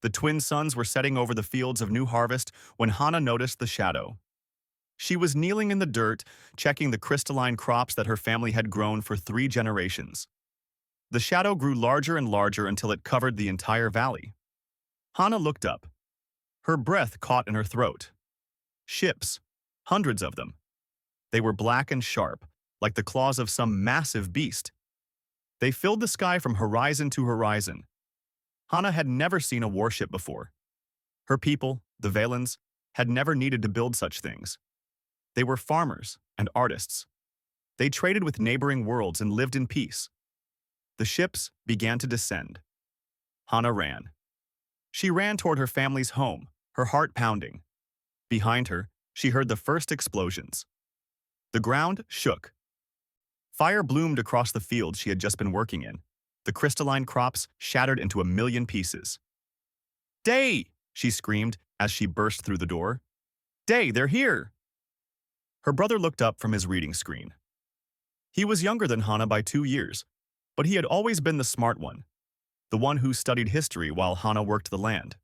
The twin suns were setting over the fields of new harvest when Hana noticed the shadow. She was kneeling in the dirt, checking the crystalline crops that her family had grown for 3 generations. The shadow grew larger and larger until it covered the entire valley. Hana looked up. Her breath caught in her throat. Ships. Hundreds of them. They were black and sharp, like the claws of some massive beast. They filled the sky from horizon to horizon. Hana had never seen a warship before. Her people, the Valens, had never needed to build such things. They were farmers and artists. They traded with neighboring worlds and lived in peace. The ships began to descend. Hana ran. She ran toward her family's home, her heart pounding. Behind her, she heard the first explosions. The ground shook. Fire bloomed across the field she had just been working in. The crystalline crops shattered into a million pieces. "Day!" she screamed as she burst through the door. "Day, they're here!" Her brother looked up from his reading screen. He was younger than Hana by 2 years, but he had always been the smart one, the one who studied history while Hana worked the land.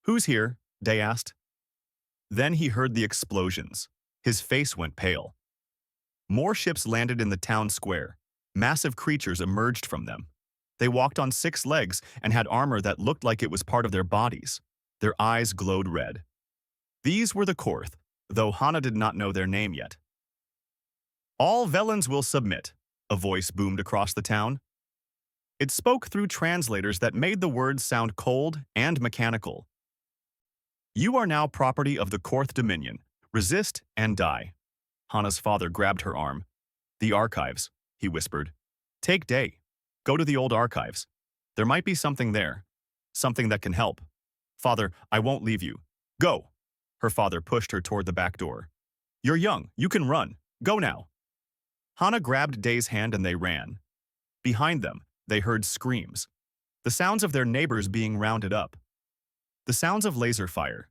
"Who's here?" Day asked. Then he heard the explosions. His face went pale. More ships landed in the town square. Massive creatures emerged from them. They walked on 6 legs and had armor that looked like it was part of their bodies. Their eyes glowed red. These were the Korth, though Hana did not know their name yet. "All Velens will submit," a voice boomed across the town. It spoke through translators that made the words sound cold and mechanical. "You are now property of the Korth Dominion. Resist and die." Hana's father grabbed her arm. "The archives," he whispered. "Take Day. Go to the old archives. There might be something there. Something that can help." "Father, I won't leave you. Go." Her father pushed her toward the back door. "You're young. You can run. Go now." Hana grabbed Day's hand and they ran. Behind them, they heard screams. The sounds of their neighbors being rounded up. The sounds of laser fire.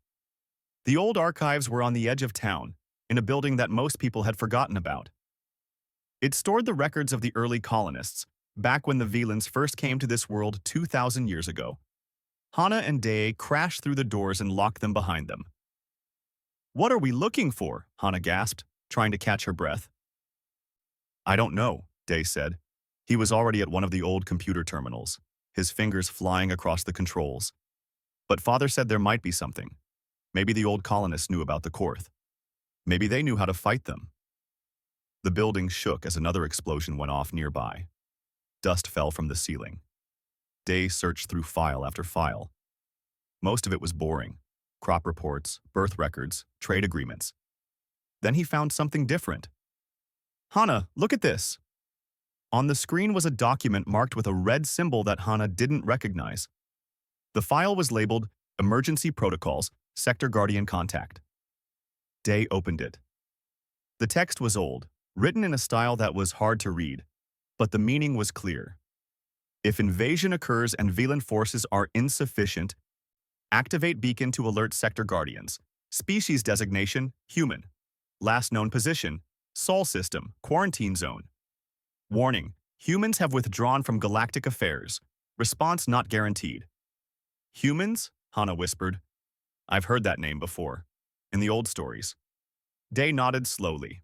The old archives were on the edge of town, in a building that most people had forgotten about. It stored the records of the early colonists, back when the Velens first came to this world 2,000 years ago. Hana and Day crashed through the doors and locked them behind them. "What are we looking for?" Hana gasped, trying to catch her breath. "I don't know," Day said. He was already at one of the old computer terminals, his fingers flying across the controls. "But Father said there might be something. Maybe the old colonists knew about the Korth. Maybe they knew how to fight them." The building shook as another explosion went off nearby. Dust fell from the ceiling. Day searched through file after file. Most of it was boring. Crop reports, birth records, trade agreements. Then he found something different. "Hana, look at this." On the screen was a document marked with a red symbol that Hana didn't recognize. The file was labeled Emergency Protocols, Sector Guardian Contact. Day opened it. The text was old, written in a style that was hard to read, but the meaning was clear. If invasion occurs and Velan forces are insufficient, activate beacon to alert Sector Guardians. Species designation, human. Last known position, Sol system, quarantine zone. Warning, humans have withdrawn from galactic affairs. Response not guaranteed. "Humans?" Hana whispered. "I've heard that name before. In the old stories." Day nodded slowly.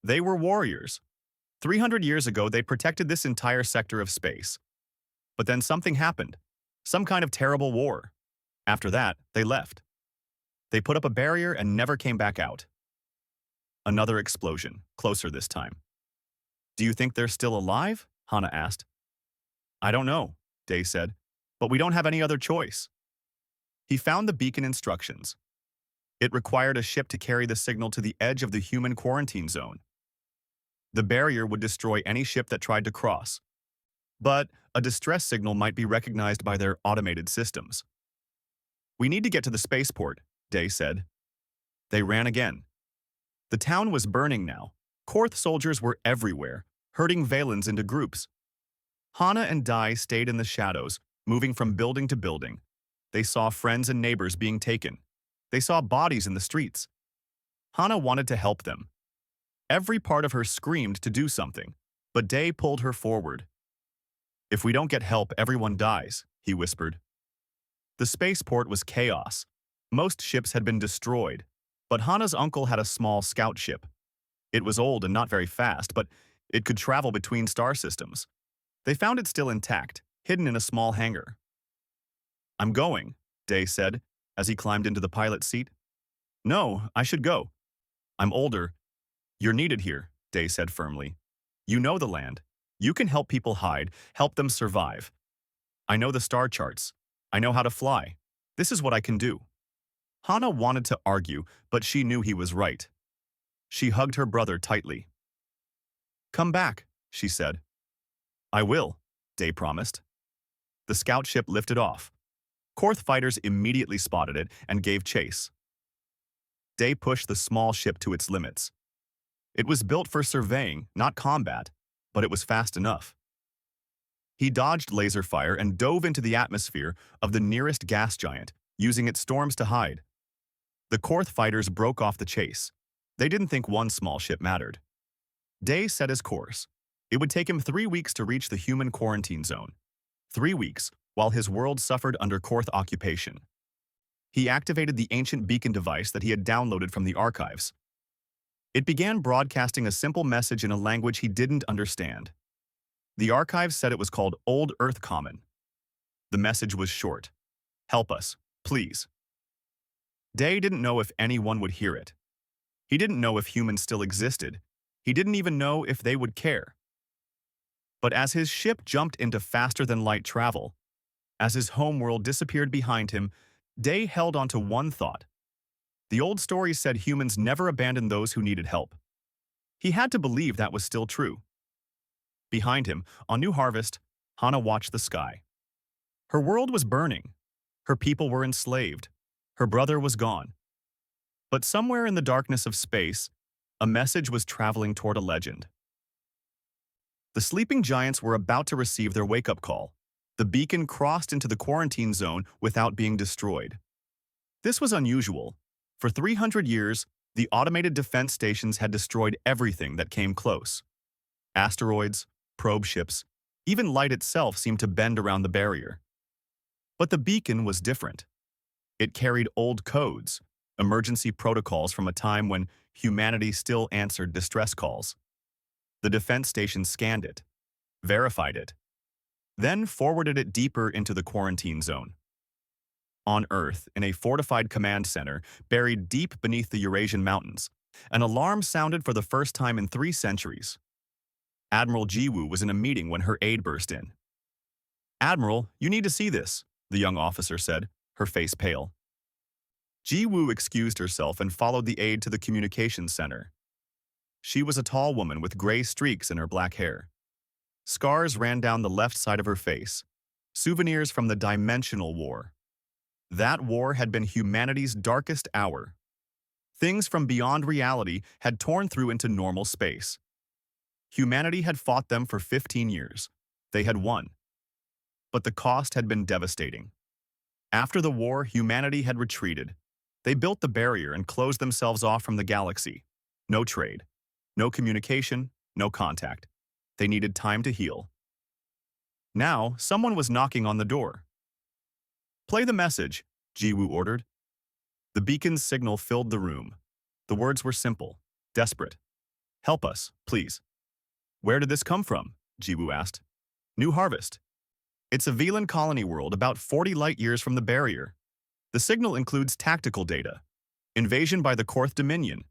"They were warriors. 300 years ago, they protected this entire sector of space. But then something happened. Some kind of terrible war. After that, they left. They put up a barrier and never came back out." Another explosion, closer this time. "Do you think they're still alive?" Hana asked. "I don't know," Day said, "but we don't have any other choice." He found the beacon instructions. It required a ship to carry the signal to the edge of the human quarantine zone. The barrier would destroy any ship that tried to cross. But a distress signal might be recognized by their automated systems. "We need to get to the spaceport," Day said. They ran again. The town was burning now. Korth soldiers were everywhere, herding Valens into groups. Hana and Dai stayed in the shadows, moving from building to building. They saw friends and neighbors being taken. They saw bodies in the streets. Hana wanted to help them. Every part of her screamed to do something, but Day pulled her forward. "If we don't get help, everyone dies," he whispered. The spaceport was chaos. Most ships had been destroyed, but Hana's uncle had a small scout ship. It was old and not very fast, but it could travel between star systems. They found it still intact, hidden in a small hangar. "I'm going," Day said, as he climbed into the pilot's seat. "No, I should go. I'm older. You're needed here," Day said firmly. "You know the land. You can help people hide, help them survive. I know the star charts. I know how to fly. This is what I can do." Hana wanted to argue, but she knew he was right. She hugged her brother tightly. "Come back," she said. "I will," Day promised. The scout ship lifted off. Korth fighters immediately spotted it and gave chase. Day pushed the small ship to its limits. It was built for surveying, not combat, but it was fast enough. He dodged laser fire and dove into the atmosphere of the nearest gas giant, using its storms to hide. The Korth fighters broke off the chase. They didn't think one small ship mattered. Day set his course. It would take him 3 weeks to reach the human quarantine zone. 3 weeks, while his world suffered under Korth occupation. He activated the ancient beacon device that he had downloaded from the archives. It began broadcasting a simple message in a language he didn't understand. The archives said it was called Old Earth Common. The message was short. "Help us, please." Day didn't know if anyone would hear it. He didn't know if humans still existed. He didn't even know if they would care. But as his ship jumped into faster-than-light travel, as his homeworld disappeared behind him, Day held onto one thought. The old stories said humans never abandoned those who needed help. He had to believe that was still true. Behind him, on New Harvest, Hana watched the sky. Her world was burning. Her people were enslaved. Her brother was gone. But somewhere in the darkness of space, a message was traveling toward a legend. The sleeping giants were about to receive their wake-up call. The beacon crossed into the quarantine zone without being destroyed. This was unusual. For 300 years, the automated defense stations had destroyed everything that came close. Asteroids, probe ships, even light itself seemed to bend around the barrier. But the beacon was different. It carried old codes, emergency protocols from a time when humanity still answered distress calls. The defense station scanned it, verified it, then forwarded it deeper into the quarantine zone. On Earth, in a fortified command center buried deep beneath the Eurasian mountains, an alarm sounded for the first time in 3 centuries. Admiral Jiwoo was in a meeting when her aide burst in. "Admiral, you need to see this," the young officer said, her face pale. Jiwoo excused herself and followed the aide to the communications center. She was a tall woman with gray streaks in her black hair. Scars ran down the left side of her face, souvenirs from the Dimensional War. That war had been humanity's darkest hour. Things from beyond reality had torn through into normal space. Humanity had fought them for 15 years. They had won. But the cost had been devastating. After the war, humanity had retreated. They built the barrier and closed themselves off from the galaxy. No trade, no communication, no contact. They needed time to heal. Now, someone was knocking on the door. "Play the message," Jiwoo ordered. The beacon's signal filled the room. The words were simple, desperate. "Help us, please." "Where did this come from?" Jiwoo asked. "New Harvest. It's a Velan colony world about 40 light-years from the barrier. The signal includes tactical data. Invasion by the Korth Dominion.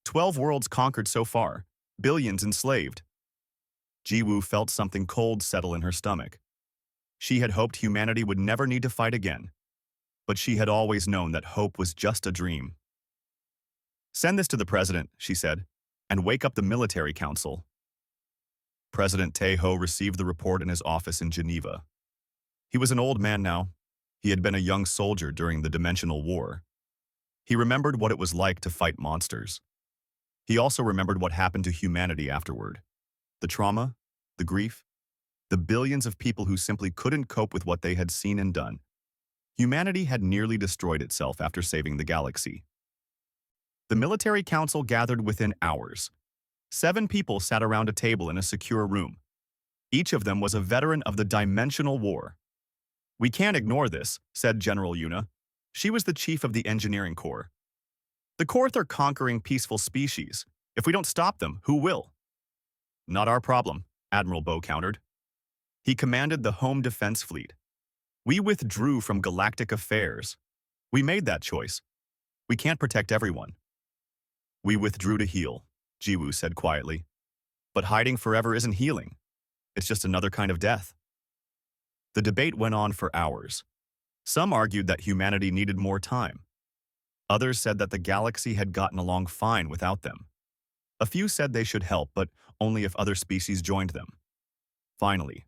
12 worlds conquered so far. Billions enslaved." Jiwoo felt something cold settle in her stomach. She had hoped humanity would never need to fight again. But she had always known that hope was just a dream. "Send this to the president," she said, "and wake up the military council." President Taeho received the report in his office in Geneva. He was an old man now. He had been a young soldier during the Dimensional War. He remembered what it was like to fight monsters. He also remembered what happened to humanity afterward. The trauma, the grief, the billions of people who simply couldn't cope with what they had seen and done. Humanity had nearly destroyed itself after saving the galaxy. The military council gathered within hours. 7 people sat around a table in a secure room. Each of them was a veteran of the Dimensional War. "We can't ignore this," said General Yuna. She was the chief of the engineering corps. "The Korth are conquering peaceful species. If we don't stop them, who will?" "Not our problem," Admiral Bo countered. He commanded the Home Defense Fleet. "We withdrew from galactic affairs. We made that choice. We can't protect everyone." "We withdrew to heal," Jiwoo said quietly. "But hiding forever isn't healing. It's just another kind of death." The debate went on for hours. Some argued that humanity needed more time. Others said that the galaxy had gotten along fine without them. A few said they should help, but only if other species joined them. Finally,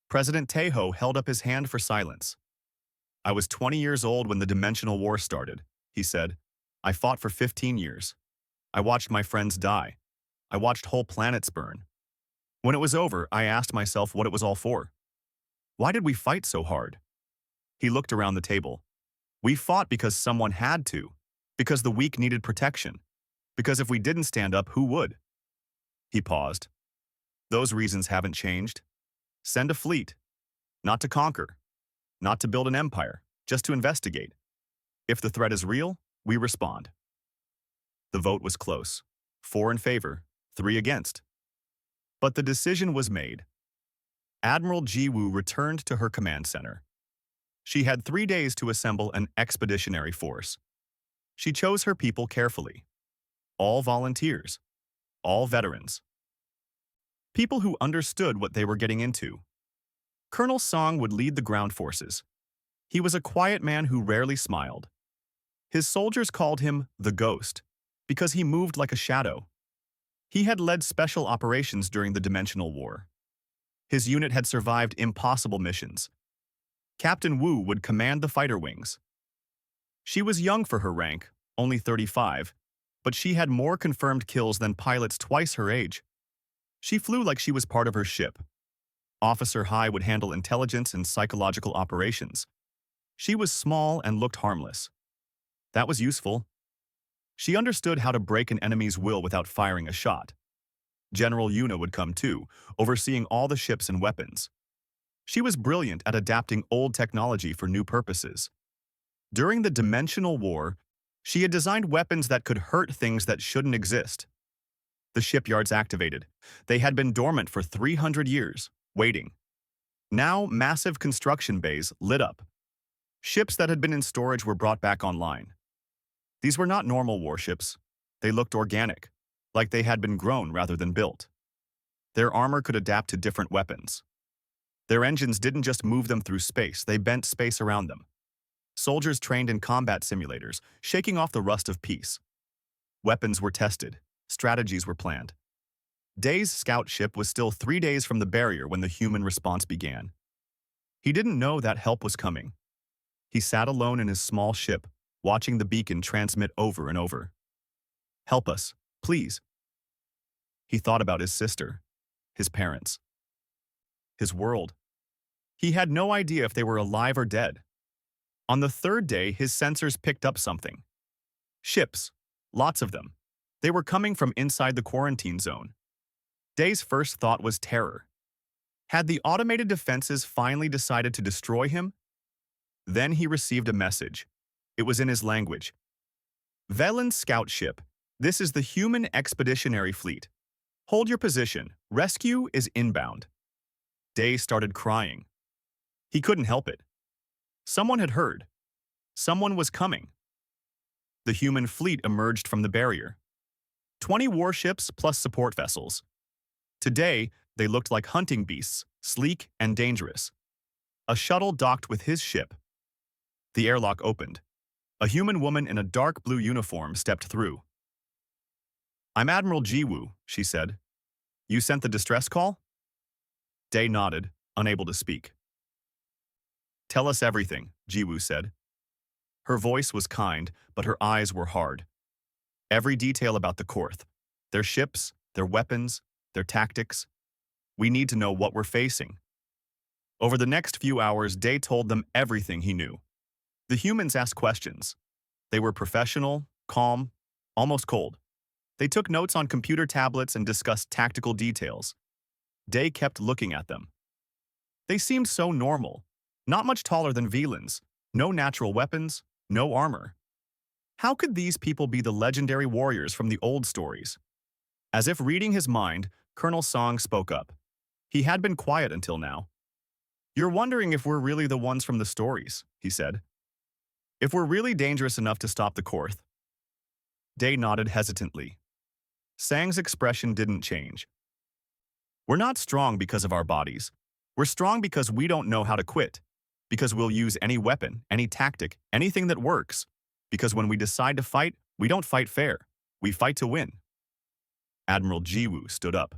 President Taeho held up his hand for silence. "I was 20 years old when the Dimensional War started," he said. "I fought for 15 years. I watched my friends die. I watched whole planets burn. When it was over, I asked myself what it was all for. Why did we fight so hard?" He looked around the table. "We fought because someone had to, because the weak needed protection, because if we didn't stand up, who would?" He paused. "Those reasons haven't changed. Send a fleet. Not to conquer. Not to build an empire. Just to investigate. If the threat is real, we respond." The vote was close. 4 in favor, 3 against. But the decision was made. Admiral Jiwoo returned to her command center. She had 3 days to assemble an expeditionary force. She chose her people carefully. All volunteers. All veterans. People who understood what they were getting into. Colonel Song would lead the ground forces. He was a quiet man who rarely smiled. His soldiers called him the Ghost because he moved like a shadow. He had led special operations during the Dimensional War. His unit had survived impossible missions. Captain Wu would command the fighter wings. She was young for her rank, only 35, but she had more confirmed kills than pilots twice her age. She flew like she was part of her ship. Officer Hai would handle intelligence and psychological operations. She was small and looked harmless. That was useful. She understood how to break an enemy's will without firing a shot. General Yuna would come too, overseeing all the ships and weapons. She was brilliant at adapting old technology for new purposes. During the Dimensional War, she had designed weapons that could hurt things that shouldn't exist. The shipyards activated. They had been dormant for 300 years, waiting. Now, massive construction bays lit up. Ships that had been in storage were brought back online. These were not normal warships. They looked organic, like they had been grown rather than built. Their armor could adapt to different weapons. Their engines didn't just move them through space, they bent space around them. Soldiers trained in combat simulators, shaking off the rust of peace. Weapons were tested. Strategies were planned. Day's scout ship was still 3 days from the barrier when the human response began. He didn't know that help was coming. He sat alone in his small ship, watching the beacon transmit over and over. "Help us, please." He thought about his sister, his parents, his world. He had no idea if they were alive or dead. On the 3rd day, his sensors picked up something. Ships, lots of them. They were coming from inside the quarantine zone. Day's first thought was terror. Had the automated defenses finally decided to destroy him? Then he received a message. It was in his language. "Velen's scout ship. This is the human expeditionary fleet. Hold your position. Rescue is inbound." Day started crying. He couldn't help it. Someone had heard. Someone was coming. The human fleet emerged from the barrier. 20 warships plus support vessels. Today, they looked like hunting beasts, sleek and dangerous. A shuttle docked with his ship. The airlock opened. A human woman in a dark blue uniform stepped through. "I'm Admiral Jiwoo," she said. "You sent the distress call?" Day nodded, unable to speak. "Tell us everything," Jiwoo said. Her voice was kind, but her eyes were hard. "Every detail about the Korth. Their ships, their weapons, their tactics. We need to know what we're facing." Over the next few hours, Day told them everything he knew. The humans asked questions. They were professional, calm, almost cold. They took notes on computer tablets and discussed tactical details. Day kept looking at them. They seemed so normal, Not much taller than Velans, no natural weapons, no armor. How could these people be the legendary warriors from the old stories? As if reading his mind, Colonel Song spoke up. He had been quiet until now. You're wondering if we're really the ones from the stories, he said. If we're really dangerous enough to stop the Korth. Day nodded hesitantly. Sang's expression didn't change. We're not strong because of our bodies. We're strong because we don't know how to quit. Because we'll use any weapon, any tactic, anything that works. Because when we decide to fight, we don't fight fair. We fight to win. Admiral Jiwoo stood up.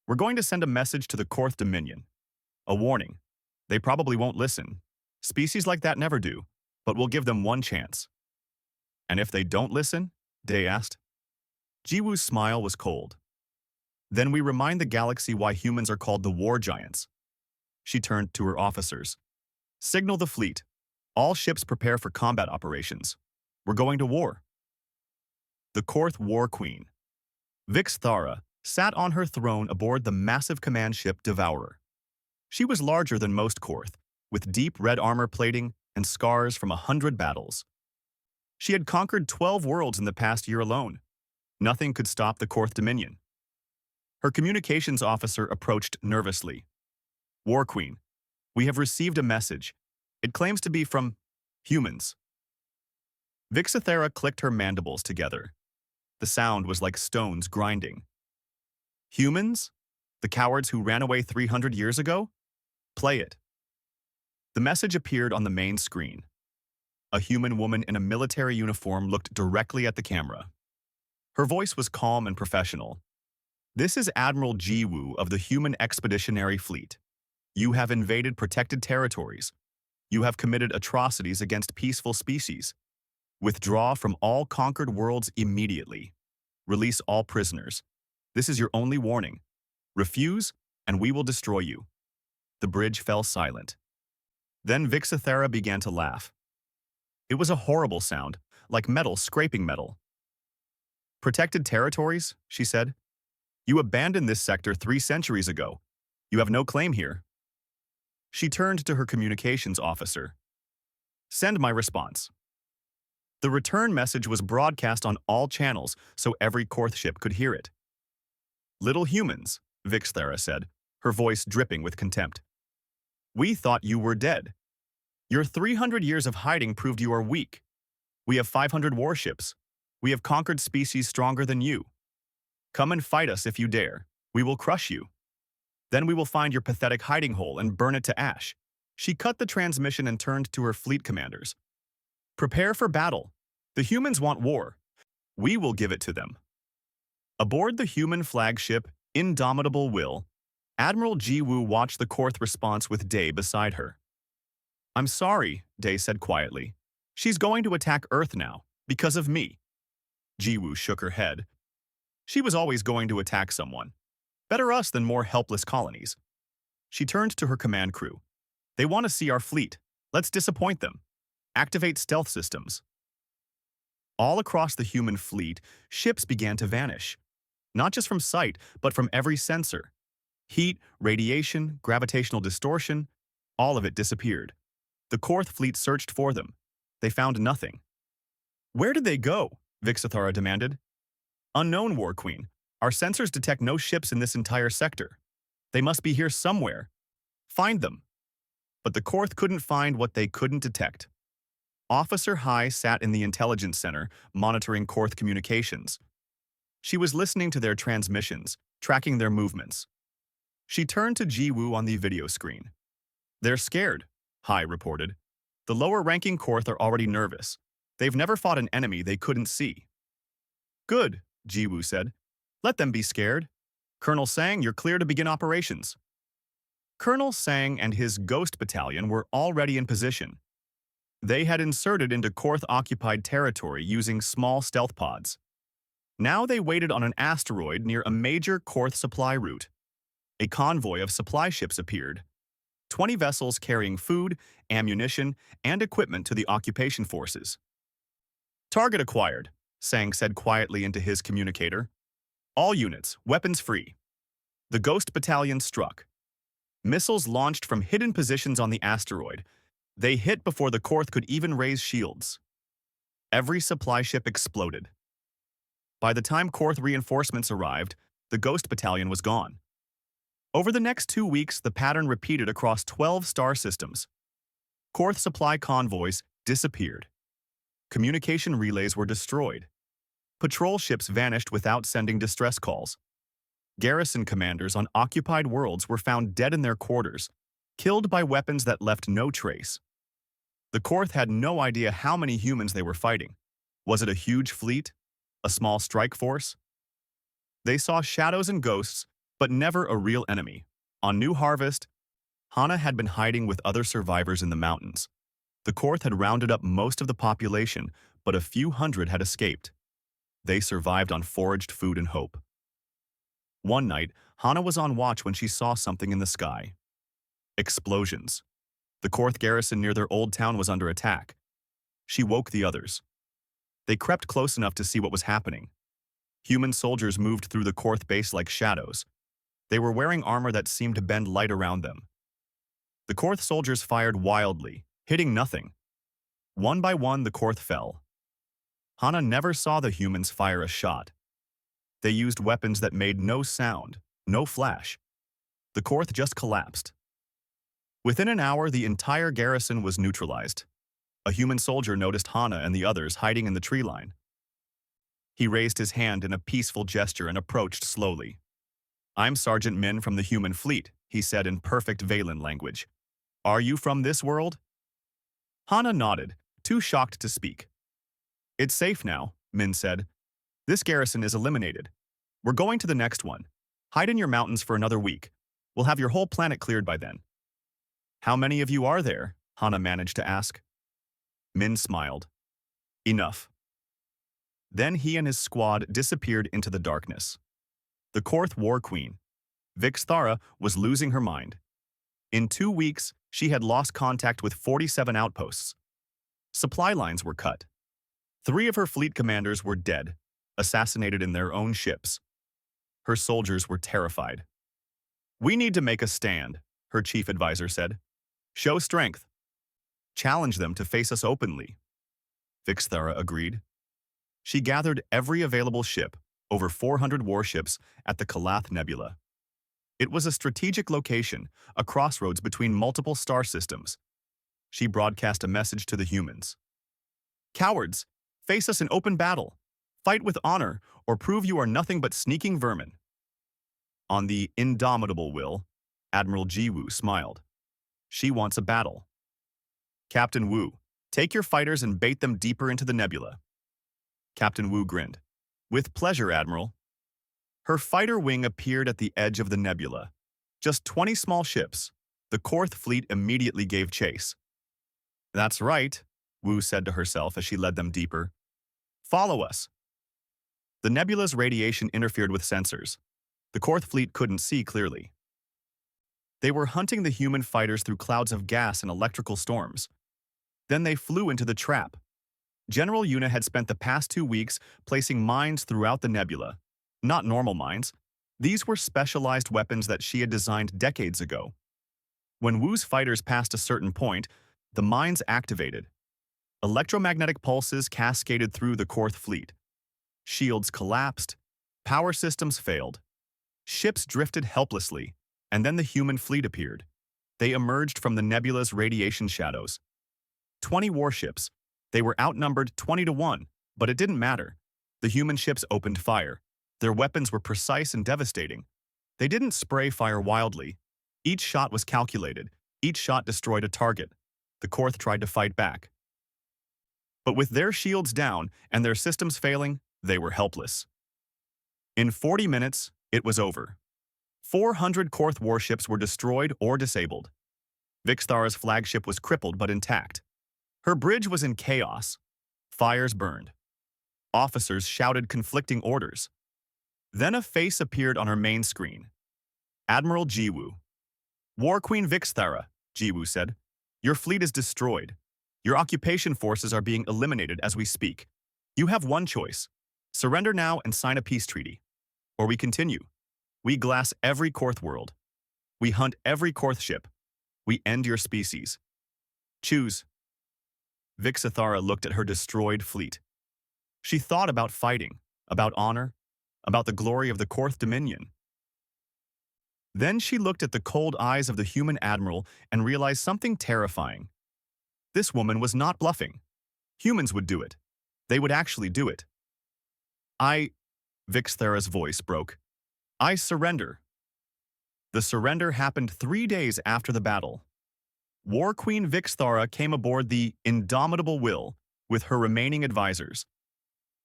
We're going to send a message to the Korth Dominion. A warning. They probably won't listen. Species like that never do. But we'll give them one chance. And if they don't listen? Day asked. Jiwoo's smile was cold. Then we remind the galaxy why humans are called the war giants. She turned to her officers. Signal the fleet. All ships prepare for combat operations. We're going to war. The Korth War Queen. Vix Thara sat on her throne aboard the massive command ship Devourer. She was larger than most Korth, with deep red armor plating and scars from 100 battles. She had conquered 12 worlds in the past year alone. Nothing could stop the Korth Dominion. Her communications officer approached nervously. War Queen, we have received a message. It claims to be from humans. Vixathera clicked her mandibles together. The sound was like stones grinding. Humans? The cowards who ran away 300 years ago? Play it. The message appeared on the main screen. A human woman in a military uniform looked directly at the camera. Her voice was calm and professional. This is Admiral Jiwoo of the Human Expeditionary Fleet. You have invaded protected territories. You have committed atrocities against peaceful species. Withdraw from all conquered worlds immediately. Release all prisoners. This is your only warning. Refuse, and we will destroy you. The bridge fell silent. Then Vixathera began to laugh. It was a horrible sound, like metal scraping metal. Protected territories, she said. You abandoned this sector 3 centuries ago. You have no claim here. She turned to her communications officer. Send my response. The return message was broadcast on all channels so every Korth ship could hear it. Little humans, Vixthera said, her voice dripping with contempt. We thought you were dead. Your 300 years of hiding proved you are weak. We have 500 warships. We have conquered species stronger than you. Come and fight us if you dare. We will crush you. Then we will find your pathetic hiding hole and burn it to ash. She cut the transmission and turned to her fleet commanders. Prepare for battle. The humans want war. We will give it to them. Aboard the human flagship, Indomitable Will, Admiral Jiwoo watched the Korth response with Day beside her. I'm sorry, Day said quietly. She's going to attack Earth now, because of me. Jiwoo shook her head. She was always going to attack someone. Better us than more helpless colonies. She turned to her command crew. They want to see our fleet. Let's disappoint them. Activate stealth systems. All across the human fleet, ships began to vanish. Not just from sight, but from every sensor. Heat, radiation, gravitational distortion, all of it disappeared. The Korth fleet searched for them. They found nothing. Where did they go? Vixathara demanded. Unknown, War Queen. Our sensors detect no ships in this entire sector. They must be here somewhere. Find them. But the Korth couldn't find what they couldn't detect. Officer Hai sat in the intelligence center, monitoring Korth communications. She was listening to their transmissions, tracking their movements. She turned to Jiwoo on the video screen. They're scared, Hai reported. The lower-ranking Korth are already nervous. They've never fought an enemy they couldn't see. Good, Jiwoo said. Let them be scared. Colonel Sang, you're clear to begin operations. Colonel Sang and his Ghost Battalion were already in position. They had inserted into Korth-occupied territory using small stealth pods. Now they waited on an asteroid near a major Korth supply route. A convoy of supply ships appeared. 20 vessels carrying food, ammunition, and equipment to the occupation forces. Target acquired, Sang said quietly into his communicator. All units, weapons free. The Ghost Battalion struck. Missiles launched from hidden positions on the asteroid. They hit before the Korth could even raise shields. Every supply ship exploded. By the time Korth reinforcements arrived, the Ghost Battalion was gone. Over the next 2 weeks, the pattern repeated across 12 star systems. Korth supply convoys disappeared. Communication relays were destroyed. Patrol ships vanished without sending distress calls. Garrison commanders on occupied worlds were found dead in their quarters, killed by weapons that left no trace. The Korth had no idea how many humans they were fighting. Was it a huge fleet? A small strike force? They saw shadows and ghosts, but never a real enemy. On New Harvest, Hana had been hiding with other survivors in the mountains. The Korth had rounded up most of the population, but a few hundred had escaped. They survived on foraged food and hope. One night, Hana was on watch when she saw something in the sky. Explosions. The Korth garrison near their old town was under attack. She woke the others. They crept close enough to see what was happening. Human soldiers moved through the Korth base like shadows. They were wearing armor that seemed to bend light around them. The Korth soldiers fired wildly, hitting nothing. One by one, the Korth fell. Hana never saw the humans fire a shot. They used weapons that made no sound, no flash. The Korth just collapsed. Within an hour, the entire garrison was neutralized. A human soldier noticed Hana and the others hiding in the tree line. He raised his hand in a peaceful gesture and approached slowly. "I'm Sergeant Min from the human fleet," he said in perfect Valen language. "Are you from this world?" Hana nodded, too shocked to speak. "It's safe now," Min said. "This garrison is eliminated. We're going to the next one. Hide in your mountains for another week. We'll have your whole planet cleared by then." "How many of you are there?" Hana managed to ask. Min smiled. "Enough." Then he and his squad disappeared into the darkness. The Korth War Queen, Vixthara, was losing her mind. In 2 weeks, she had lost contact with 47 outposts. Supply lines were cut. 3 of her fleet commanders were dead, assassinated in their own ships. Her soldiers were terrified. "We need to make a stand," her chief advisor said. "Show strength. Challenge them to face us openly." Vixthara agreed. She gathered every available ship, over 400 warships, at the Kalath Nebula. It was a strategic location, a crossroads between multiple star systems. She broadcast a message to the humans. "Cowards, face us in open battle. Fight with honor, or prove you are nothing but sneaking vermin." On the indomitable will, Admiral Jiwoo smiled. "She wants a battle." "Captain Wu, take your fighters and bait them deeper into the nebula." Captain Wu grinned. "With pleasure, Admiral." Her fighter wing appeared at the edge of the nebula. Just 20 small ships. The Korth fleet immediately gave chase. "That's right," Wu said to herself as she led them deeper. "Follow us." The nebula's radiation interfered with sensors. The Korth fleet couldn't see clearly. They were hunting the human fighters through clouds of gas and electrical storms. Then they flew into the trap. General Yuna had spent the past 2 weeks placing mines throughout the nebula. Not normal mines. These were specialized weapons that she had designed decades ago. When Wu's fighters passed a certain point, the mines activated. Electromagnetic pulses cascaded through the Korth fleet. Shields collapsed. Power systems failed. Ships drifted helplessly, and then the human fleet appeared. They emerged from the nebula's radiation shadows. 20 warships. They were outnumbered 20-1, but it didn't matter. The human ships opened fire. Their weapons were precise and devastating. They didn't spray fire wildly. Each shot was calculated. Each shot destroyed a target. The Korth tried to fight back. But with their shields down and their systems failing, they were helpless. In 40 minutes, it was over. 400 Korth warships were destroyed or disabled. Vixthara's flagship was crippled but intact. Her bridge was in chaos. Fires burned. Officers shouted conflicting orders. Then a face appeared on her main screen. Admiral Jiwoo. "War Queen Vixthara," Jiwoo said. "Your fleet is destroyed. Your occupation forces are being eliminated as we speak. You have one choice. Surrender now and sign a peace treaty. Or we continue. We glass every Korth world." We hunt every Korth ship. We end your species. Choose. Vixathara looked at her destroyed fleet. She thought about fighting, about honor, about the glory of the Korth Dominion. Then she looked at the cold eyes of the human admiral and realized something terrifying. This woman was not bluffing. Humans would do it. They would actually do it. Vixthara's voice broke. I surrender. The surrender happened 3 days after the battle. War Queen Vixthara came aboard the Indomitable Will with her remaining advisors.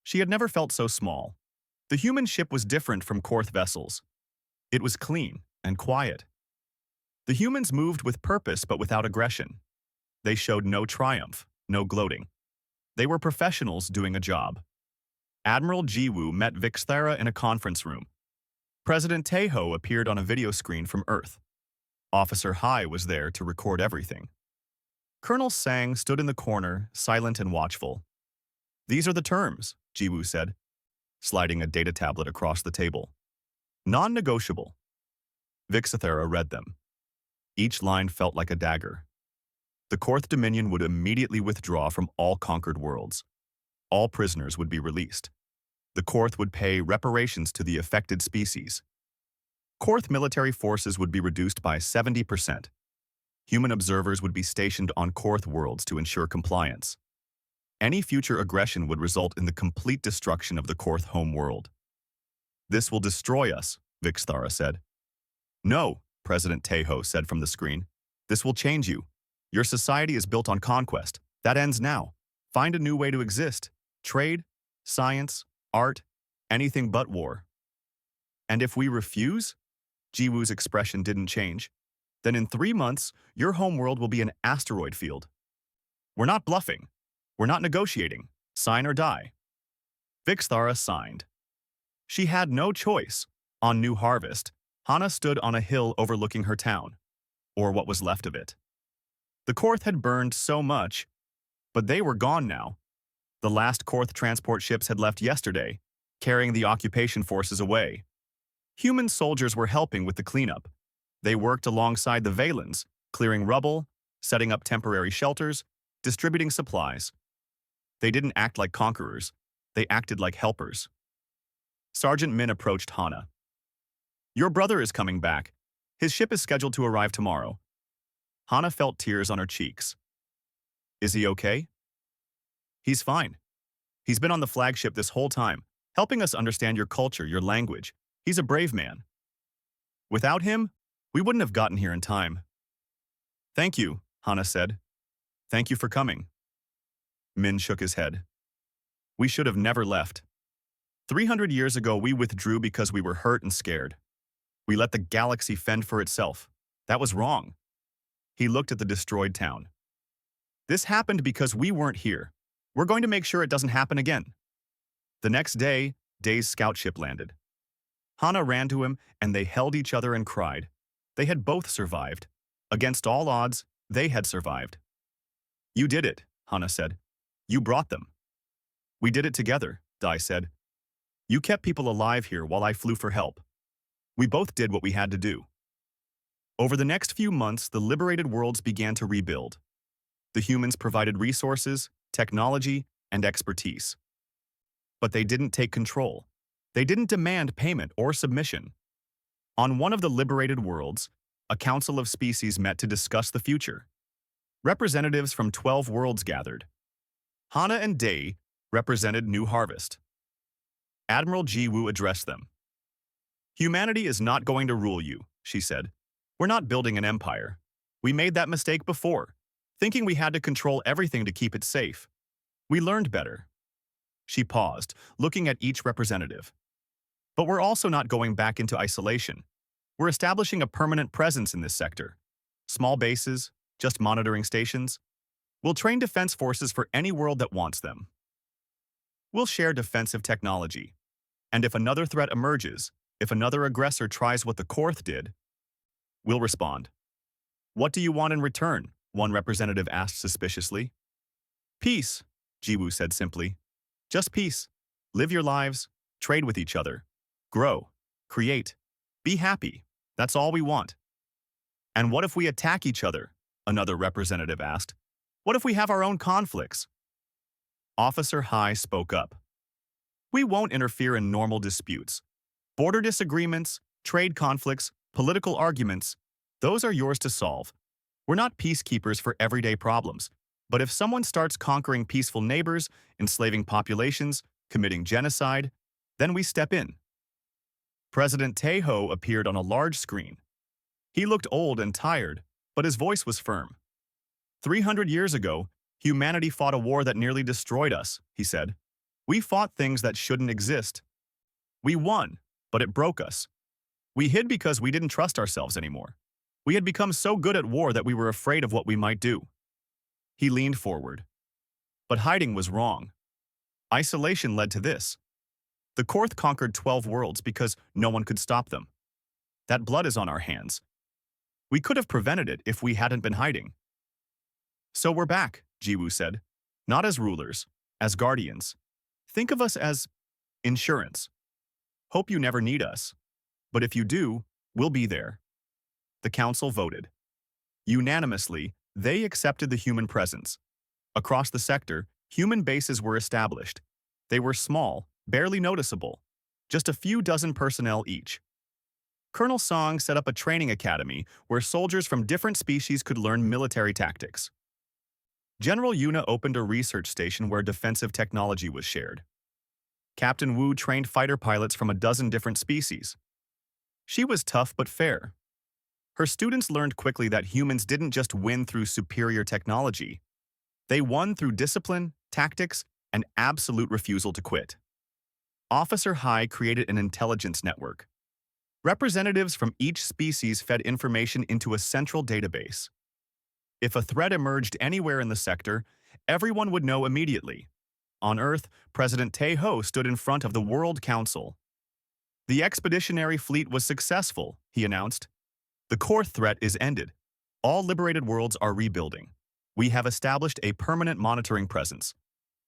She had never felt so small. The human ship was different from Korth vessels. It was clean and quiet. The humans moved with purpose but without aggression. They showed no triumph, no gloating. They were professionals doing a job. Admiral Jiwoo met Vixthara in a conference room. President Taeho appeared on a video screen from Earth. Officer Hai was there to record everything. Colonel Sang stood in the corner, silent and watchful. These are the terms, Jiwoo said, sliding a data tablet across the table. Non-negotiable. Vixathara read them. Each line felt like a dagger. The Korth Dominion would immediately withdraw from all conquered worlds. All prisoners would be released. The Korth would pay reparations to the affected species. Korth military forces would be reduced by 70%. Human observers would be stationed on Korth worlds to ensure compliance. Any future aggression would result in the complete destruction of the Korth home world. This will destroy us, Vixthara said. No, President Taeho said from the screen. This will change you. Your society is built on conquest. That ends now. Find a new way to exist. Trade, science, art, anything but war. And if we refuse? Jiwoo's expression didn't change. Then in 3 months, your homeworld will be an asteroid field. We're not bluffing. We're not negotiating. Sign or die. Vixthara signed. She had no choice. On New Harvest, Hana stood on a hill overlooking her town, or what was left of it. The Korth had burned so much, but they were gone now. The last Korth transport ships had left yesterday, carrying the occupation forces away. Human soldiers were helping with the cleanup. They worked alongside the Valens, clearing rubble, setting up temporary shelters, distributing supplies. They didn't act like conquerors. They acted like helpers. Sergeant Min approached Hana. Your brother is coming back. His ship is scheduled to arrive tomorrow. Hana felt tears on her cheeks. Is he okay? He's fine. He's been on the flagship this whole time, helping us understand your culture, your language. He's a brave man. Without him, we wouldn't have gotten here in time. Thank you, Hana said. Thank you for coming. Min shook his head. We should have never left. 300 years ago, we withdrew because we were hurt and scared. We let the galaxy fend for itself. That was wrong. He looked at the destroyed town. This happened because we weren't here. We're going to make sure it doesn't happen again. The next day, Day's scout ship landed. Hana ran to him, and they held each other and cried. They had both survived. Against all odds, they had survived. You did it, Hana said. You brought them. We did it together, Dai said. You kept people alive here while I flew for help. We both did what we had to do. Over the next few months, the liberated worlds began to rebuild. The humans provided resources, technology, and expertise. But they didn't take control. They didn't demand payment or submission. On one of the liberated worlds, a council of species met to discuss the future. Representatives from 12 worlds gathered. Hana and Day represented New Harvest. Admiral Jiwoo addressed them. Humanity is not going to rule you, she said. We're not building an empire. We made that mistake before, thinking we had to control everything to keep it safe. We learned better. She paused, looking at each representative. But we're also not going back into isolation. We're establishing a permanent presence in this sector. Small bases, just monitoring stations. We'll train defense forces for any world that wants them. We'll share defensive technology. And if another threat emerges, if another aggressor tries what the Korth did, we'll respond. What do you want in return? One representative asked suspiciously. Peace, Jiwoo said simply. Just peace. Live your lives, trade with each other, grow, create, be happy. That's all we want. And what if we attack each other? Another representative asked. What if we have our own conflicts? Officer High spoke up. We won't interfere in normal disputes. Border disagreements, trade conflicts, political arguments, those are yours to solve. We're not peacekeepers for everyday problems. But if someone starts conquering peaceful neighbors, enslaving populations, committing genocide, then we step in. President Taeho appeared on a large screen. He looked old and tired, but his voice was firm. 300 years ago, humanity fought a war that nearly destroyed us, he said. We fought things that shouldn't exist. We won, but it broke us. We hid because we didn't trust ourselves anymore. We had become so good at war that we were afraid of what we might do. He leaned forward. But hiding was wrong. Isolation led to this. The Korth conquered 12 worlds because no one could stop them. That blood is on our hands. We could have prevented it if we hadn't been hiding. So we're back, Jiwoo said. Not as rulers, as guardians. Think of us as insurance. Hope you never need us. But if you do, we'll be there. The council voted. Unanimously, they accepted the human presence. Across the sector, human bases were established. They were small, barely noticeable, just a few dozen personnel each. Colonel Song set up a training academy where soldiers from different species could learn military tactics. General Yuna opened a research station where defensive technology was shared. Captain Wu trained fighter pilots from a dozen different species. She was tough but fair. Her students learned quickly that humans didn't just win through superior technology. They won through discipline, tactics, and absolute refusal to quit. Officer High created an intelligence network. Representatives from each species fed information into a central database. If a threat emerged anywhere in the sector, everyone would know immediately. On Earth, President Taeho stood in front of the World Council. The expeditionary fleet was successful, he announced. The core threat is ended. All liberated worlds are rebuilding. We have established a permanent monitoring presence.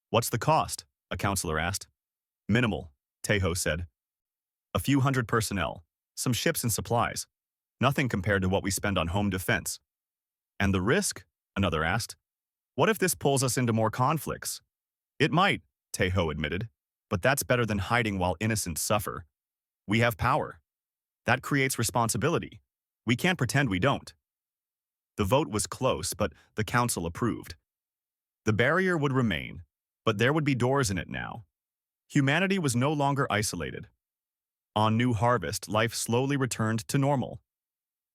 What's the cost? A counselor asked. Minimal, Taeho said. A few hundred personnel, some ships and supplies. Nothing compared to what we spend on home defense. And the risk? Another asked. What if this pulls us into more conflicts? It might, Taeho admitted, but that's better than hiding while innocents suffer. We have power. That creates responsibility. We can't pretend we don't. The vote was close, but the council approved. The barrier would remain, but there would be doors in it now. Humanity was no longer isolated. On New Harvest, life slowly returned to normal.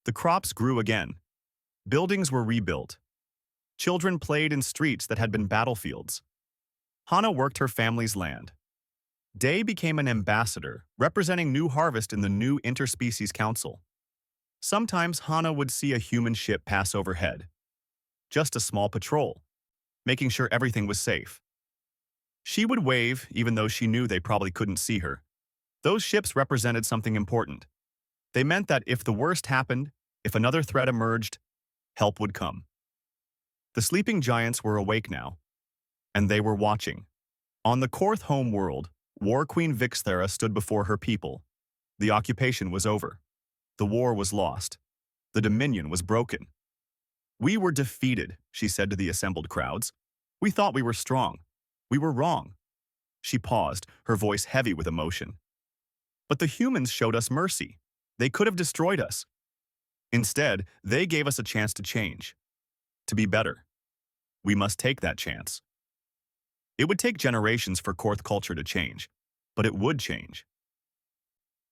The crops grew again. Buildings were rebuilt. Children played in streets that had been battlefields. Hana worked her family's land. Day became an ambassador, representing New Harvest in the new Interspecies Council. Sometimes Hana would see a human ship pass overhead. Just a small patrol, making sure everything was safe. She would wave, even though she knew they probably couldn't see her. Those ships represented something important. They meant that if the worst happened, if another threat emerged, help would come. The sleeping giants were awake now, and they were watching. On the Korth home world, War Queen Vixthera stood before her people. The occupation was over. The war was lost. The Dominion was broken. We were defeated, she said to the assembled crowds. We thought we were strong. We were wrong. She paused, her voice heavy with emotion. But the humans showed us mercy. They could have destroyed us. Instead, they gave us a chance to change, to be better. We must take that chance. It would take generations for Korth culture to change, but it would change.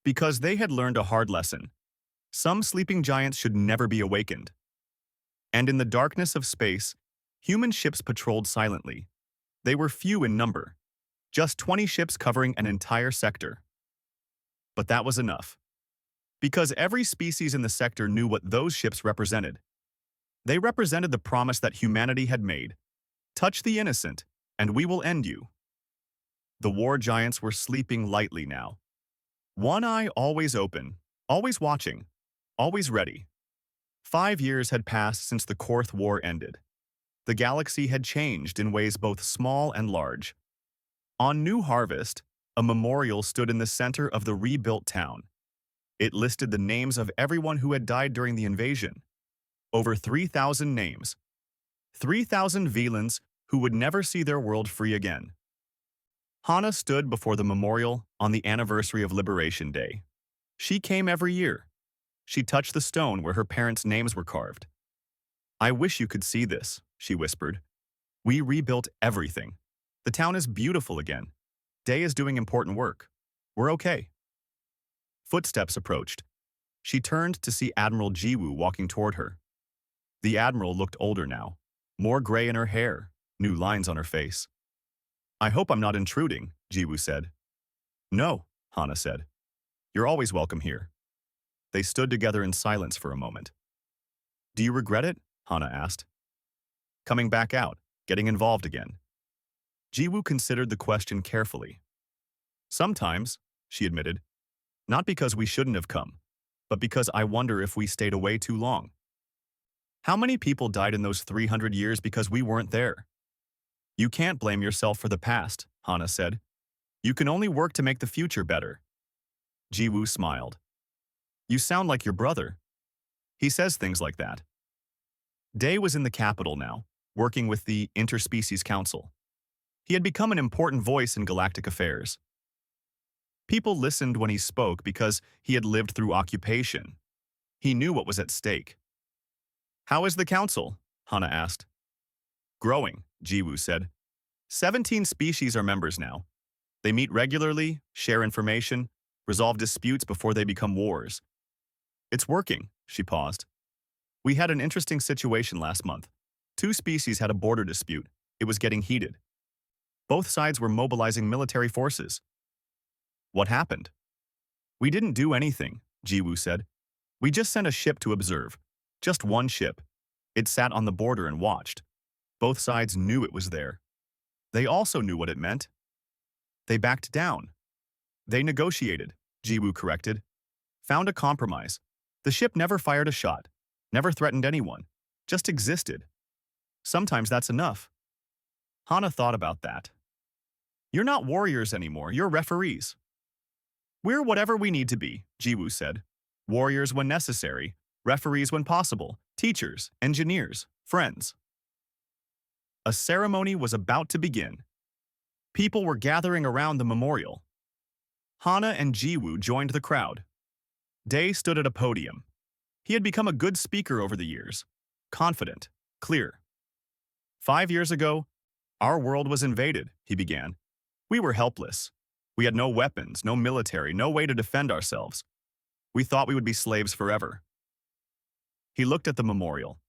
Because they had learned a hard lesson. Some sleeping giants should never be awakened. And in the darkness of space, human ships patrolled silently. They were few in number, just 20 ships covering an entire sector. But that was enough. Because every species in the sector knew what those ships represented. They represented the promise that humanity had made. Touch the innocent, and we will end you. The war giants were sleeping lightly now. One eye always open, always watching, always ready. 5 years had passed since the Korth War ended. The galaxy had changed in ways both small and large. On New Harvest, a memorial stood in the center of the rebuilt town. It listed the names of everyone who had died during the invasion. over 3,000 names. 3,000 villains who would never see their world free again. Hana stood before the memorial on the anniversary of Liberation Day. She came every year. She touched the stone where her parents' names were carved. "I wish you could see this," she whispered. "We rebuilt everything. The town is beautiful again. Day is doing important work. We're okay." Footsteps approached. She turned to see Admiral Jiwoo walking toward her. The Admiral looked older now, more gray in her hair, new lines on her face. "I hope I'm not intruding," Jiwoo said. "No," Hana said. "You're always welcome here." They stood together in silence for a moment. "Do you regret it?" Hana asked. "Coming back out, getting involved again." Jiwoo considered the question carefully. "Sometimes," she admitted, "not because we shouldn't have come, but because I wonder if we stayed away too long. How many people died in those 300 years because we weren't there?" "You can't blame yourself for the past," Hana said. "You can only work to make the future better." Jiwoo smiled. "You sound like your brother." He says things like that. Day was in the capital now, working with the Interspecies Council. He had become an important voice in galactic affairs. People listened when he spoke because he had lived through occupation. He knew what was at stake. "How is the council?" Hana asked. "Growing," Jiwoo said. 17 species are members now. They meet regularly, share information, resolve disputes before they become wars. "It's working," she paused. "We had an interesting situation last month. 2 species had a border dispute. It was getting heated. Both sides were mobilizing military forces." "What happened?" "We didn't do anything," Jiwoo said. "We just sent a ship to observe. Just one ship. It sat on the border and watched. Both sides knew it was there. They also knew what it meant. They backed down. They negotiated," Jiwoo corrected. "Found a compromise. The ship never fired a shot, never threatened anyone, just existed. Sometimes that's enough." Hana thought about that. "You're not warriors anymore, you're referees." "We're whatever we need to be," Jiwoo said. "Warriors when necessary, referees when possible, teachers, engineers, friends." A ceremony was about to begin. People were gathering around the memorial. Hana and Jiwoo joined the crowd. Day stood at a podium. He had become a good speaker over the years, confident, clear. "5 years ago, our world was invaded," he began. "We were helpless. We had no weapons, no military, no way to defend ourselves. We thought we would be slaves forever." He looked at the memorial.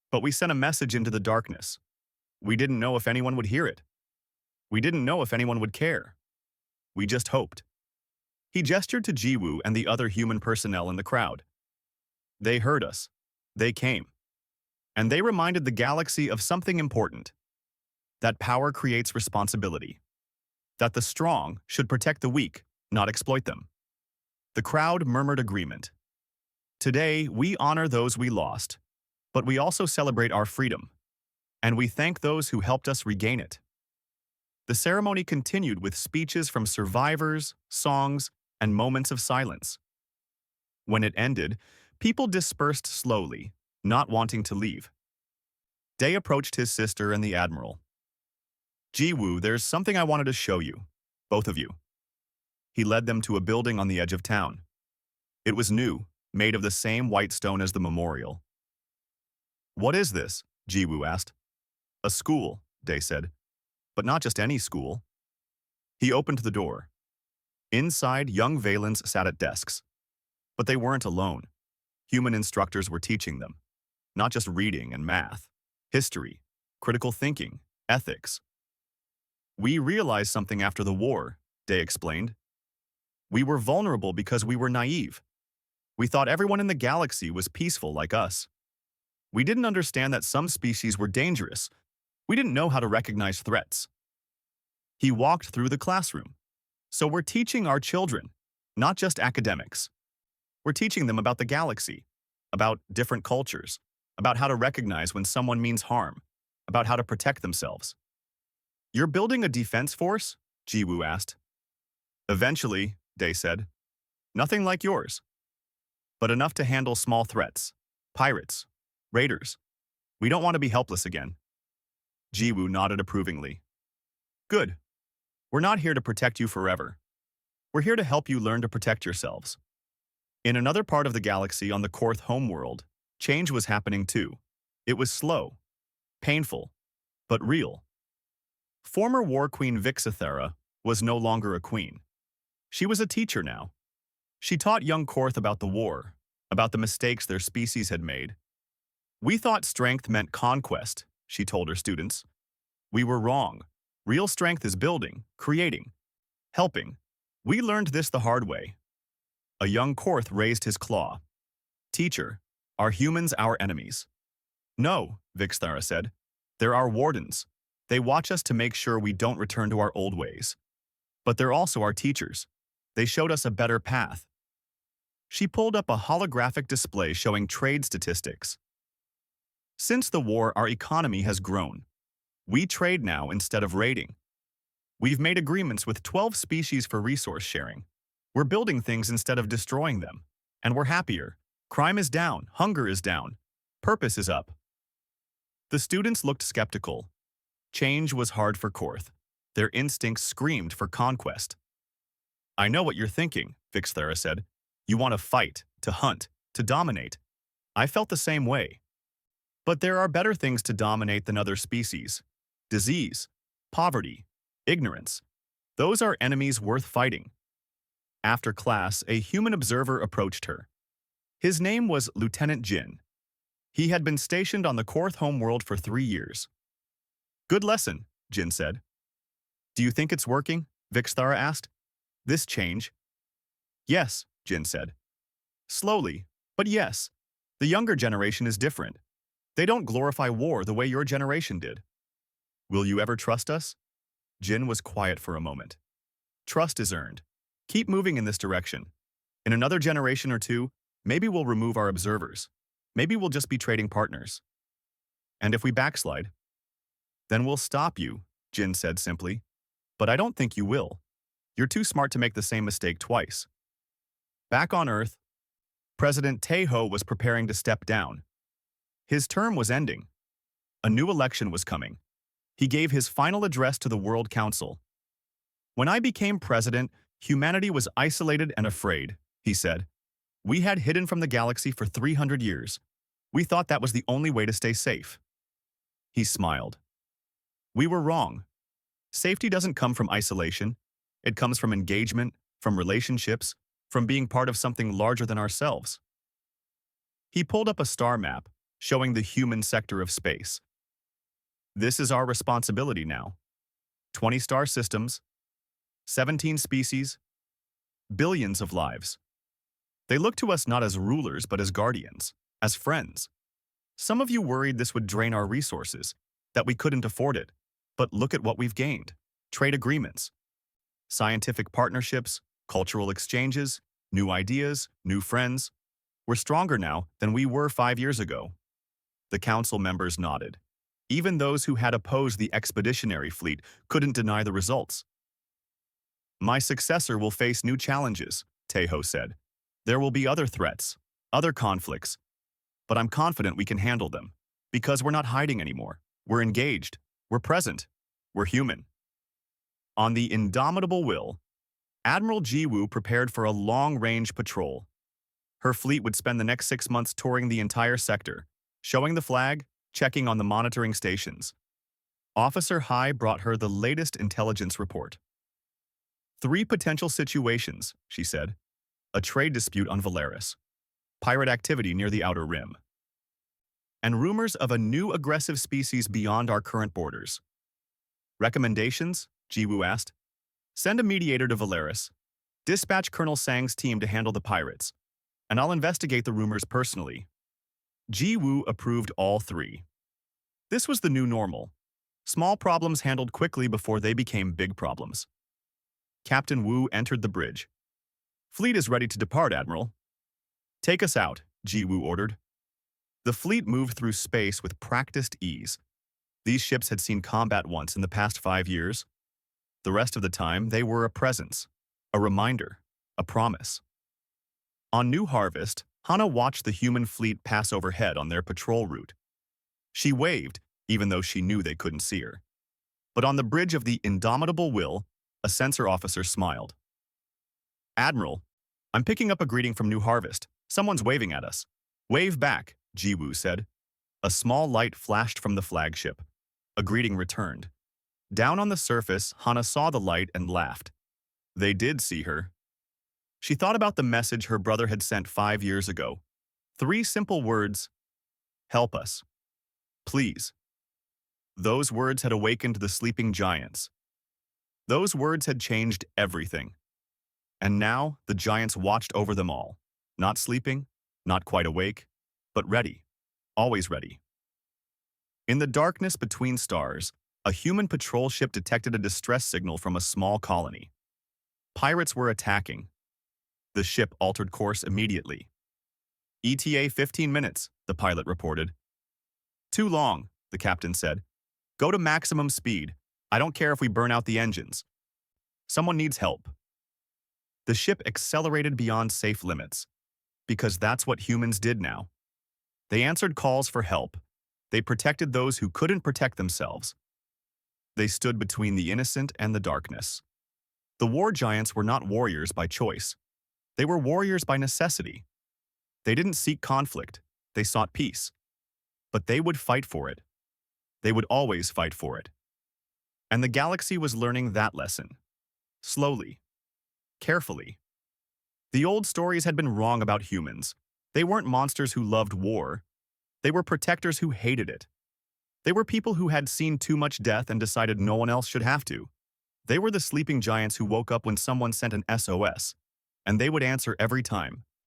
"But we sent a message into the darkness. We didn't know if anyone would hear it. We didn't know if anyone would care. We just hoped." He gestured to Jiwoo and the other human personnel in the crowd. "They heard us. They came. And they reminded the galaxy of something important. That power creates responsibility. That the strong should protect the weak, not exploit them." The crowd murmured agreement. "Today, we honor those we lost, but we also celebrate our freedom. And we thank those who helped us regain it." The ceremony continued with speeches from survivors, songs, and moments of silence. When it ended, people dispersed slowly, not wanting to leave. Day approached his sister and the Admiral. "Jiwoo, there's something I wanted to show you, both of you." He led them to a building on the edge of town. It was new, made of the same white stone as the memorial. "What is this?" Jiwoo asked. "A school," Day said. "But not just any school." He opened the door. Inside, young Valens sat at desks. But they weren't alone. Human instructors were teaching them. Not just reading and math, history, critical thinking, ethics. "We realized something after the war," Day explained. "We were vulnerable because we were naive. We thought everyone in the galaxy was peaceful like us. We didn't understand that some species were dangerous. We didn't know how to recognize threats." He walked through the classroom. "So we're teaching our children, not just academics. We're teaching them about the galaxy, about different cultures, about how to recognize when someone means harm, about how to protect themselves." "You're building a defense force?" Jiwoo asked. "Eventually," Day said. "Nothing like yours, but enough to handle small threats, pirates, Raiders, we don't want to be helpless again. Jiwoo nodded approvingly. Good. We're not here to protect you forever. We're here to help you learn to protect yourselves. In another part of the galaxy on the Korth homeworld, change was happening too. It was slow, painful, but real. Former War Queen Vixathera was no longer a queen. She was a teacher now. She taught young Korth about the war, about the mistakes their species had made. We thought strength meant conquest, she told her students. We were wrong. Real strength is building, creating, helping. We learned this the hard way. A young Korth raised his claw. Teacher, are humans our enemies? No, Vixthara said. They're our wardens. They watch us to make sure we don't return to our old ways. But they're also our teachers. They showed us a better path. She pulled up a holographic display showing trade statistics. Since the war, our economy has grown. We trade now instead of raiding. We've made agreements with 12 species for resource sharing. We're building things instead of destroying them. And we're happier. Crime is down, hunger is down, purpose is up. The students looked skeptical. Change was hard for Korth. Their instincts screamed for conquest. I know what you're thinking, Vixthara said. You want to fight, to hunt, to dominate. I felt the same way. But there are better things to dominate than other species. Disease, poverty, ignorance. Those are enemies worth fighting. After class, a human observer approached her. His name was Lieutenant Jin. He had been stationed on the Korth homeworld for 3 years. Good lesson, Jin said. Do you think it's working? Vixthara asked. This change? Yes, Jin said. Slowly, but yes. The younger generation is different. They don't glorify war the way your generation did. Will you ever trust us? Jin was quiet for a moment. Trust is earned. Keep moving in this direction. In another generation or two, maybe we'll remove our observers. Maybe we'll just be trading partners. And if we backslide, then we'll stop you, Jin said simply. But I don't think you will. You're too smart to make the same mistake twice. Back on Earth, President Taeho was preparing to step down. His term was ending. A new election was coming. He gave his final address to the World Council. When I became president, humanity was isolated and afraid, he said. We had hidden from the galaxy for 300 years. We thought that was the only way to stay safe. He smiled. We were wrong. Safety doesn't come from isolation. It comes from engagement, from relationships, from being part of something larger than ourselves. He pulled up a star map, showing the human sector of space. This is our responsibility now. 20 star systems, 17 species, billions of lives. They look to us not as rulers but as guardians, as friends. Some of you worried this would drain our resources, that we couldn't afford it. But look at what we've gained. Trade agreements, scientific partnerships, cultural exchanges, new ideas, new friends. We're stronger now than we were 5 years ago. The council members nodded. Even those who had opposed the expeditionary fleet couldn't deny the results. My successor will face new challenges, Taeho said. There will be other threats, other conflicts. But I'm confident we can handle them. Because we're not hiding anymore. We're engaged. We're present. We're human. On the indomitable will, Admiral Jiwoo prepared for a long-range patrol. Her fleet would spend the next 6 months touring the entire sector, showing the flag, checking on the monitoring stations. Officer Hai brought her the latest intelligence report. 3 potential situations, she said. A trade dispute on Valeris, pirate activity near the Outer Rim, and rumors of a new aggressive species beyond our current borders. Recommendations? Jiwoo asked. Send a mediator to Valeris. Dispatch Colonel Sang's team to handle the pirates, and I'll investigate the rumors personally. Jiwoo approved all 3. This was the new normal. Small problems handled quickly before they became big problems. Captain Wu entered the bridge. Fleet is ready to depart, Admiral. Take us out, Jiwoo ordered. The fleet moved through space with practiced ease. These ships had seen combat once in the past 5 years. The rest of the time, they were a presence, a reminder, a promise. On New Harvest, Hana watched the human fleet pass overhead on their patrol route. She waved, even though she knew they couldn't see her. But on the bridge of the Indomitable Will, a sensor officer smiled. "Admiral, I'm picking up a greeting from New Harvest. Someone's waving at us." "Wave back," Jiwoo said. A small light flashed from the flagship. A greeting returned. Down on the surface, Hana saw the light and laughed. They did see her. She thought about the message her brother had sent 5 years ago. 3 simple words: "Help us. Please." Those words had awakened the sleeping giants. Those words had changed everything. And now, the giants watched over them all. Not sleeping, not quite awake, but ready. Always ready. In the darkness between stars, a human patrol ship detected a distress signal from a small colony. Pirates were attacking. The ship altered course immediately. "ETA 15 minutes, the pilot reported. "Too long," the captain said. "Go to maximum speed. I don't care if we burn out the engines. Someone needs help." The ship accelerated beyond safe limits, because that's what humans did now. They answered calls for help. They protected those who couldn't protect themselves. They stood between the innocent and the darkness. The war giants were not warriors by choice. They were warriors by necessity. They didn't seek conflict. They sought peace. But they would fight for it. They would always fight for it. And the galaxy was learning that lesson. Slowly. Carefully. The old stories had been wrong about humans. They weren't monsters who loved war. They were protectors who hated it. They were people who had seen too much death and decided no one else should have to. They were the sleeping giants who woke up when someone sent an SOS, and they would answer every time.